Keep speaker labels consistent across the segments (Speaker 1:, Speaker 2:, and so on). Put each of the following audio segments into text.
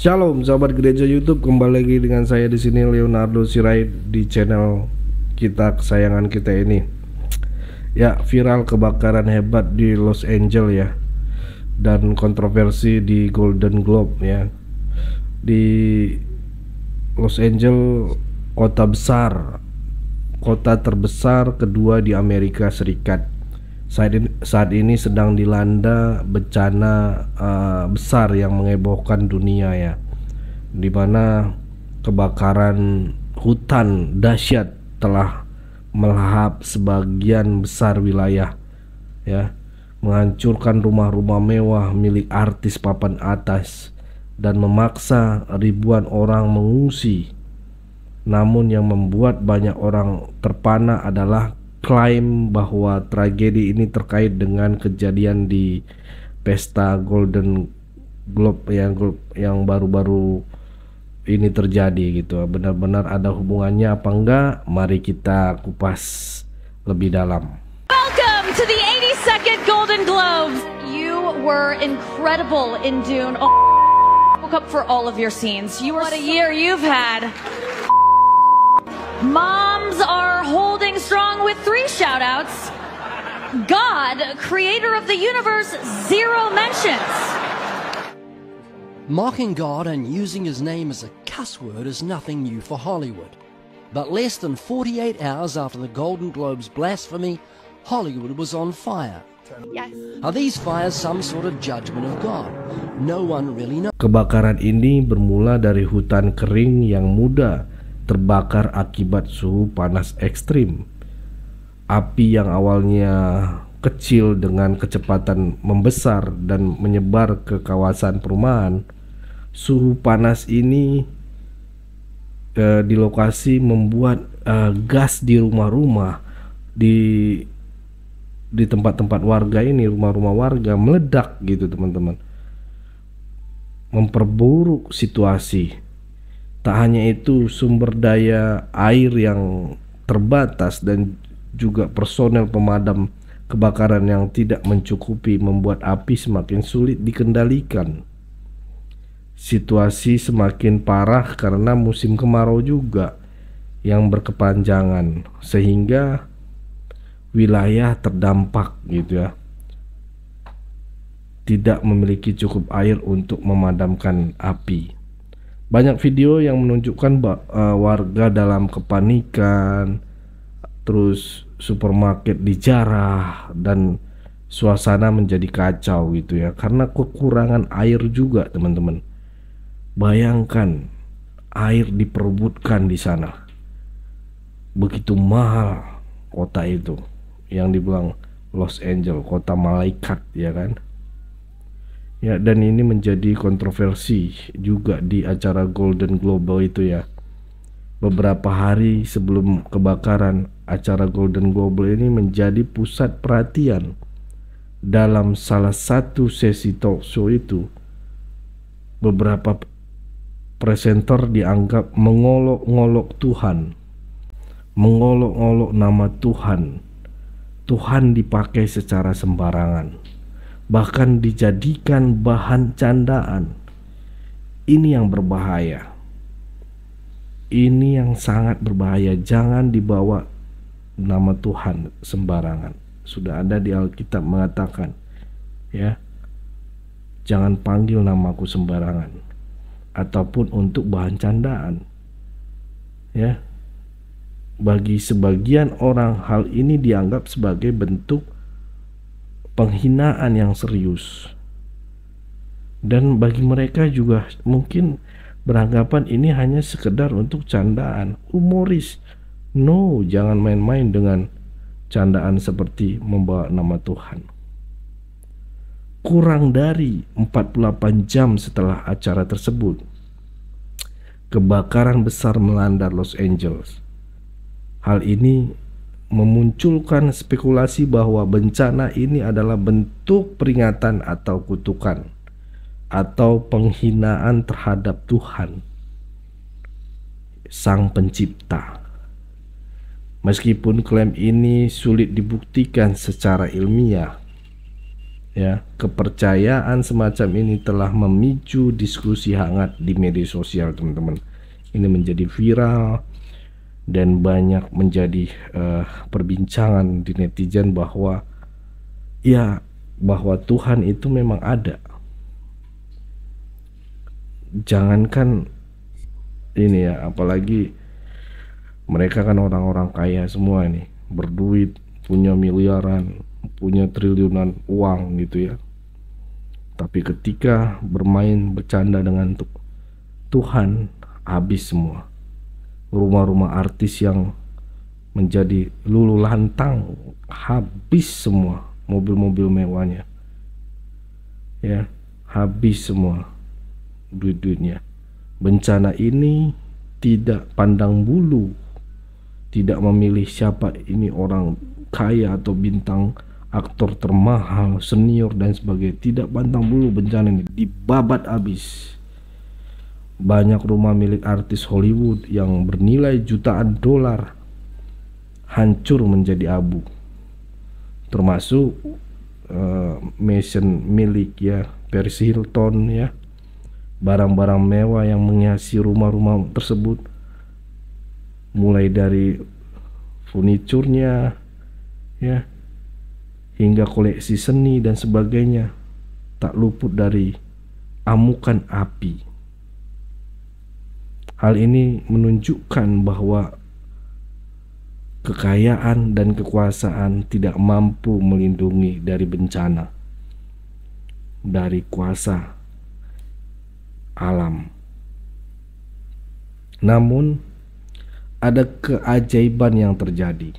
Speaker 1: Shalom sahabat gereja YouTube, kembali lagi dengan saya di sini Leonardo Sirait di channel kita kesayangan kita ini. Ya, viral kebakaran hebat di Los Angeles ya, dan kontroversi di Golden Globe ya. Di Los Angeles, kota besar, kota terbesar kedua di Amerika Serikat, saat ini sedang dilanda bencana besar yang mengebohkan dunia ya, di mana kebakaran hutan dahsyat telah melahap sebagian besar wilayah ya, menghancurkan rumah-rumah mewah milik artis papan atas dan memaksa ribuan orang mengungsi. Namun yang membuat banyak orang terpana adalah klaim bahwa tragedi ini terkait dengan kejadian di pesta Golden Globe yang baru-baru ini terjadi gitu. Benar-benar ada hubungannya apa enggak? Mari kita kupas lebih dalam.
Speaker 2: Welcome to the 82nd Golden Globes. You were incredible in Dune. Oh, woke up for all of your scenes. What a year you've had. Moms are holding strong with 3 shout-outs. God, creator of the universe, 0 mentions.
Speaker 3: Mocking God and using his name as a cuss word is nothing new for Hollywood. But less than 48 hours after the Golden Globes blasphemy, Hollywood was on fire.
Speaker 2: Yes.
Speaker 3: Are these fires some sort of judgment of God? No one really knows.
Speaker 1: Kebakaran ini bermula dari hutan kering yang muda terbakar akibat suhu panas ekstrim. Api yang awalnya kecil dengan kecepatan membesar dan menyebar ke kawasan perumahan. Suhu panas ini di lokasi membuat gas di rumah-rumah, di tempat-tempat warga ini, rumah-rumah warga meledak gitu teman-teman, memperburuk situasi. Tak hanya itu, sumber daya air yang terbatas dan juga personel pemadam kebakaran yang tidak mencukupi membuat api semakin sulit dikendalikan. Situasi semakin parah karena musim kemarau juga yang berkepanjangan, sehingga wilayah terdampak gitu ya, tidak memiliki cukup air untuk memadamkan api. Banyak video yang menunjukkan warga dalam kepanikan, terus supermarket dijarah dan suasana menjadi kacau gitu ya, karena kekurangan air juga teman-teman. Bayangkan, air diperebutkan di sana. Begitu mahal kota itu, yang dibilang Los Angeles, kota malaikat ya kan. Ya, dan ini menjadi kontroversi juga di acara Golden Globe itu ya. Beberapa hari sebelum kebakaran, acara Golden Globe ini menjadi pusat perhatian. Dalam salah satu sesi talk show itu, beberapa presenter dianggap mengolok-ngolok Tuhan, mengolok-ngolok nama Tuhan. Tuhan dipakai secara sembarangan, bahkan dijadikan bahan candaan. Ini yang berbahaya. Ini yang sangat berbahaya. Jangan dibawa nama Tuhan sembarangan. Sudah ada di Alkitab mengatakan ya, jangan panggil namaku sembarangan ataupun untuk bahan candaan ya. Bagi sebagian orang, hal ini dianggap sebagai bentuk penghinaan yang serius, dan bagi mereka juga mungkin beranggapan ini hanya sekedar untuk candaan humoris. No, jangan main-main dengan candaan seperti membawa nama Tuhan. Kurang dari 48 jam setelah acara tersebut, kebakaran besar melanda Los Angeles. Hal ini memunculkan spekulasi bahwa bencana ini adalah bentuk peringatan atau kutukan atau penghinaan terhadap Tuhan, Sang Pencipta. Meskipun klaim ini sulit dibuktikan secara ilmiah, Ya, kepercayaan semacam ini telah memicu diskusi hangat di media sosial, teman-teman. Ini menjadi viral dan banyak menjadi perbincangan di netizen bahwa bahwa Tuhan itu memang ada. Jangankan ini ya, apalagi mereka kan orang-orang kaya semua ini, berduit, punya miliaran, punya triliunan uang gitu ya. Tapi ketika bermain bercanda dengan Tuhan, habis semua. Rumah-rumah artis yang menjadi lulu lantang, habis semua. Mobil-mobil mewahnya, ya, habis semua duit-duitnya. Bencana ini tidak pandang bulu, tidak memilih siapa ini orang kaya atau bintang aktor termahal, senior dan sebagainya. Tidak pandang bulu, bencana ini dibabat habis. Banyak rumah milik artis Hollywood yang bernilai jutaan dolar hancur menjadi abu. Termasuk mansion milik ya Paris Hilton ya. Barang-barang mewah yang menghiasi rumah-rumah tersebut, mulai dari furniturnya ya hingga koleksi seni dan sebagainya, tak luput dari amukan api. Hal ini menunjukkan bahwa kekayaan dan kekuasaan tidak mampu melindungi dari bencana, dari kuasa alam. Namun ada keajaiban yang terjadi.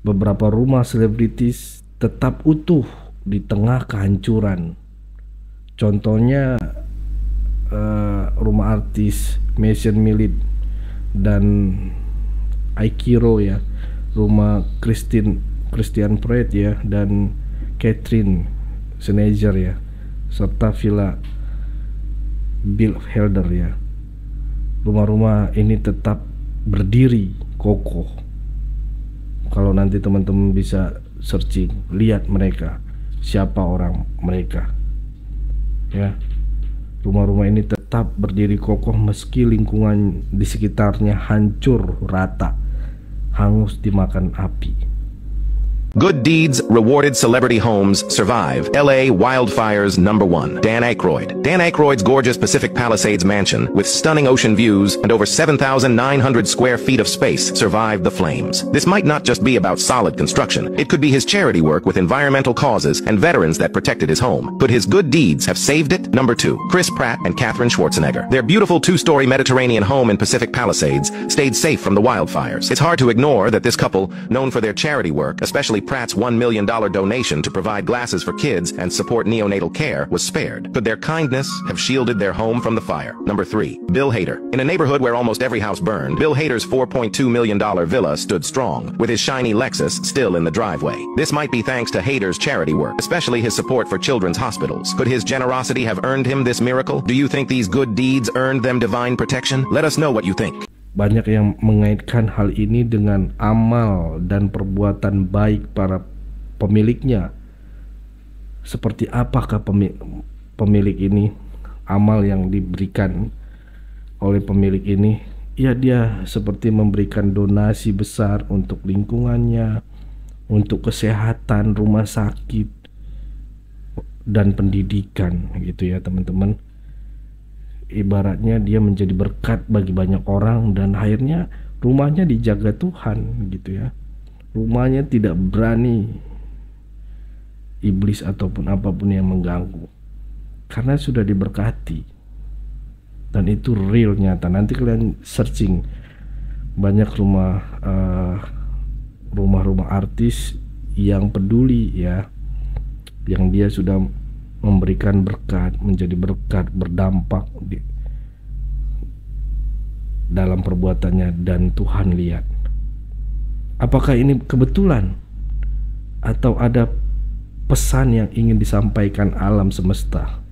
Speaker 1: Beberapa rumah selebritis tetap utuh di tengah kehancuran. Contohnya rumah artis Mason Milit dan Aikiro ya, rumah Christian Pride ya dan Catherine Schneider ya, serta villa Bill Helder ya. Rumah-rumah ini tetap berdiri kokoh. Kalau nanti teman-teman bisa searching, lihat mereka, siapa orang mereka ya. Rumah-rumah ini tetap berdiri kokoh meski lingkungan di sekitarnya hancur rata, hangus dimakan api.
Speaker 4: Good deeds, rewarded celebrity homes survive. LA wildfires #1. Dan Aykroyd. Dan Aykroyd's gorgeous Pacific Palisades mansion, with stunning ocean views and over 7,900 square feet of space, survived the flames. This might not just be about solid construction. It could be his charity work with environmental causes and veterans that protected his home. Could his good deeds have saved it? #2. Chris Pratt and Katherine Schwarzenegger. Their beautiful 2-story Mediterranean home in Pacific Palisades stayed safe from the wildfires. It's hard to ignore that this couple, known for their charity work, especially Pratt's $1 million donation to provide glasses for kids and support neonatal care, was spared. Could their kindness have shielded their home from the fire? #3. Bill Hader. In a neighborhood where almost every house burned, Bill Hader's $4.2 million villa stood strong, with his shiny Lexus still in the driveway. This might be thanks to Hader's charity work, especially his support for children's hospitals. Could his generosity have earned him this miracle? Do you think these good deeds earned them divine protection? Let us know what you think.
Speaker 1: Banyak yang mengaitkan hal ini dengan amal dan perbuatan baik para pemiliknya. Seperti apakah pemilik ini, amal yang diberikan oleh pemilik ini? Ya, dia seperti memberikan donasi besar untuk lingkungannya, untuk kesehatan, rumah sakit, dan pendidikan gitu ya teman-teman. Ibaratnya dia menjadi berkat bagi banyak orang dan akhirnya rumahnya dijaga Tuhan gitu ya. Rumahnya tidak berani iblis ataupun apapun yang mengganggu karena sudah diberkati, dan itu real, nyata. Nanti kalian searching, banyak rumah-rumah artis yang peduli ya, yang dia sudah memberikan berkat, menjadi berkat, berdampak dalam perbuatannya, dan Tuhan lihat. Apakah ini kebetulan atau ada pesan yang ingin disampaikan alam semesta?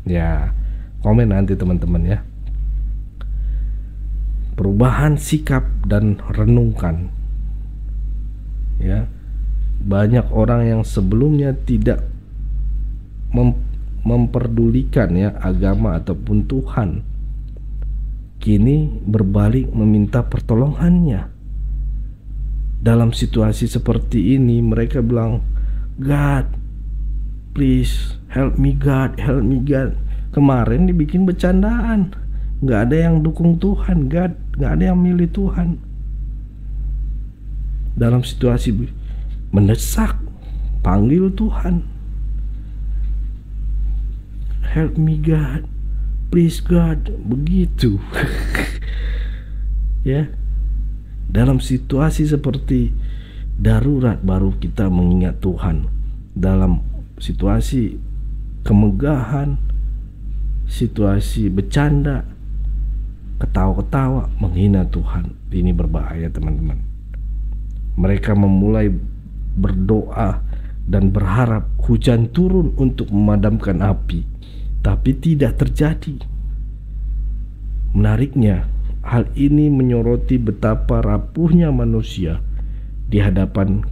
Speaker 1: Ya, komen nanti teman-teman ya. Perubahan sikap dan renungkan ya. banyak orang yang sebelumnya tidak memperdulikan ya agama ataupun Tuhan, kini berbalik meminta pertolongannya. Dalam situasi seperti ini mereka bilang, God, please help me God, help me God. Kemarin dibikin bercandaan, nggak ada yang dukung Tuhan, God, nggak ada yang milih Tuhan. Dalam situasi mendesak, panggil Tuhan, help me God, please God, begitu. Ya, dalam situasi seperti darurat baru kita mengingat Tuhan. Dalam situasi kemegahan, situasi bercanda, ketawa-ketawa, menghina Tuhan, ini berbahaya teman-teman. Mereka memulai berdoa dan berharap hujan turun untuk memadamkan api, tapi tidak terjadi. Menariknya, hal ini menyoroti betapa rapuhnya manusia di hadapan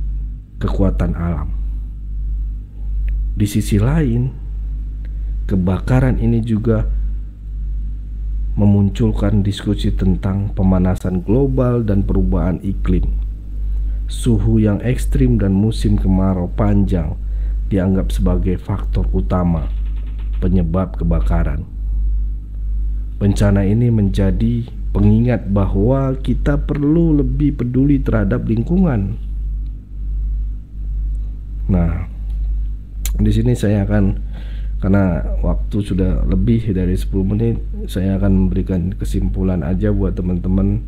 Speaker 1: kekuatan alam. Di sisi lain, kebakaran ini juga memunculkan diskusi tentang pemanasan global dan perubahan iklim. Suhu yang ekstrim dan musim kemarau panjang dianggap sebagai faktor utama penyebab kebakaran. Bencana ini menjadi pengingat bahwa kita perlu lebih peduli terhadap lingkungan. Nah, di sini saya akan, karena waktu sudah lebih dari 10 menit, saya akan memberikan kesimpulan aja buat teman-teman.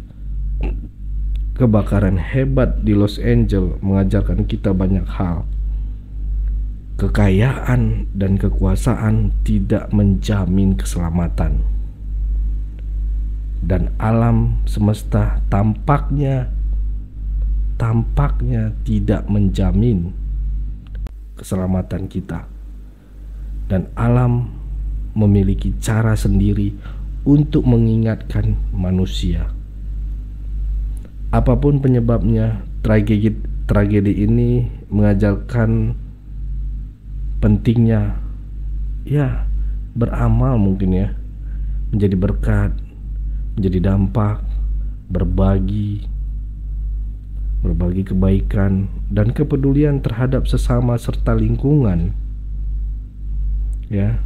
Speaker 1: Kebakaran hebat di Los Angeles mengajarkan kita banyak hal. Kekayaan dan kekuasaan tidak menjamin keselamatan, dan alam semesta tampaknya tidak menjamin keselamatan kita. Dan alam memiliki cara sendiri untuk mengingatkan manusia. Apapun penyebabnya, tragedi ini mengajarkan pentingnya ya beramal, mungkin ya, menjadi berkat, menjadi dampak, berbagi kebaikan dan kepedulian terhadap sesama serta lingkungan. Ya,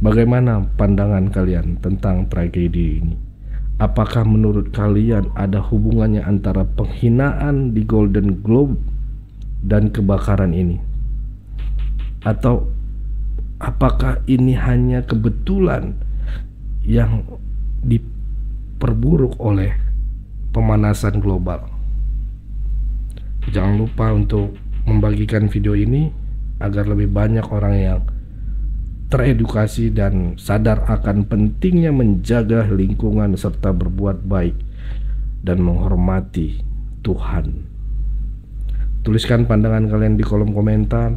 Speaker 1: bagaimana pandangan kalian tentang tragedi ini? Apakah menurut kalian ada hubungannya antara penghinaan di Golden Globe dan kebakaran ini? Atau apakah ini hanya kebetulan yang diperburuk oleh pemanasan global? Jangan lupa untuk membagikan video ini agar lebih banyak orang yang teredukasi dan sadar akan pentingnya menjaga lingkungan serta berbuat baik dan menghormati Tuhan. Tuliskan pandangan kalian di kolom komentar,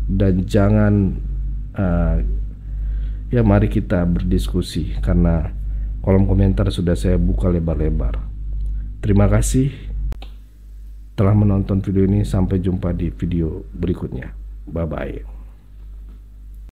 Speaker 1: dan jangan ya mari kita berdiskusi, karena kolom komentar sudah saya buka lebar-lebar. Terima kasih telah menonton video ini, sampai jumpa di video berikutnya. Bye bye.